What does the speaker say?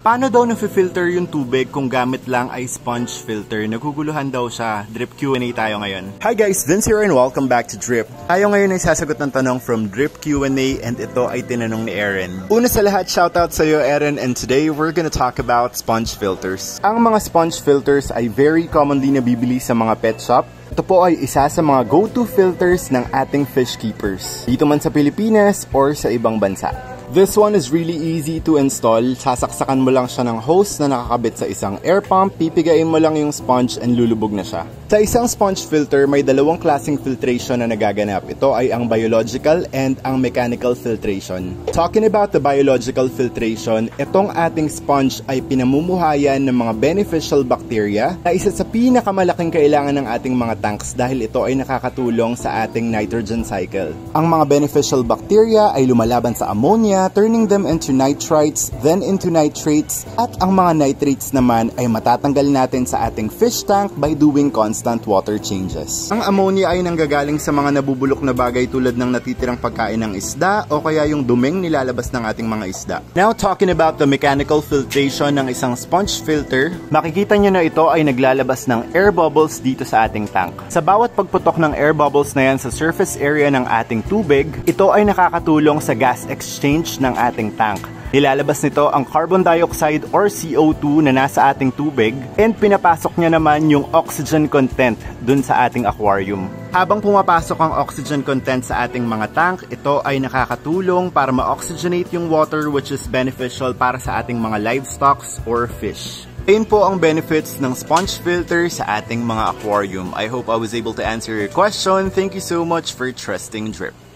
Paano daw na-filter yung tubig kung gamit lang ay sponge filter? Naguguluhan daw siya. Drip Q&A tayo ngayon. Hi guys, Vince here and welcome back to Drip. Tayo ngayon ay sasagot ng tanong from Drip Q&A and ito ay tinanong ni Erin. Una sa lahat, shoutout sa iyo Erin, and today we're gonna talk about sponge filters. Ang mga sponge filters ay very commonly nabibili sa mga pet shop. Ito po ay isa sa mga go-to filters ng ating fish keepers, dito man sa Pilipinas or sa ibang bansa. This one is really easy to install. Sasaksakan mo lang siya ng hose na nakakabit sa isang air pump, pipigain mo lang yung sponge and lulubog na siya. Sa isang sponge filter, may dalawang klaseng filtration na nagaganap. Ito ay ang biological and ang mechanical filtration. Talking about the biological filtration, itong ating sponge ay pinamumuhayan ng mga beneficial bacteria na isa sa pinakamalaking kailangan ng ating mga tanks dahil ito ay nakakatulong sa ating nitrogen cycle. Ang mga beneficial bacteria ay lumalaban sa ammonia, turning them into nitrites, then into nitrates, at ang mga nitrates naman ay matatanggal natin sa ating fish tank by doing constant water changes. Ang ammonia ay nanggagaling sa mga nabubulok na bagay tulad ng natitirang pagkain ng isda o kaya yung duming nilalabas ng ating mga isda. Now talking about the mechanical filtration ng isang sponge filter, makikita nyo na ito ay naglalabas ng air bubbles dito sa ating tank. Sa bawat pagputok ng air bubbles na yan sa surface area ng ating tubig, ito ay nakakatulong sa gas exchange ng ating tank. Nilalabas nito ang carbon dioxide or CO2 na nasa ating tubig and pinapasok niya naman yung oxygen content dun sa ating aquarium. Habang pumapasok ang oxygen content sa ating mga tank, ito ay nakakatulong para ma-oxygenate yung water, which is beneficial para sa ating mga livestocks or fish. Ayun po ang benefits ng sponge filter sa ating mga aquarium. I hope I was able to answer your question. Thank you so much for trusting Drip.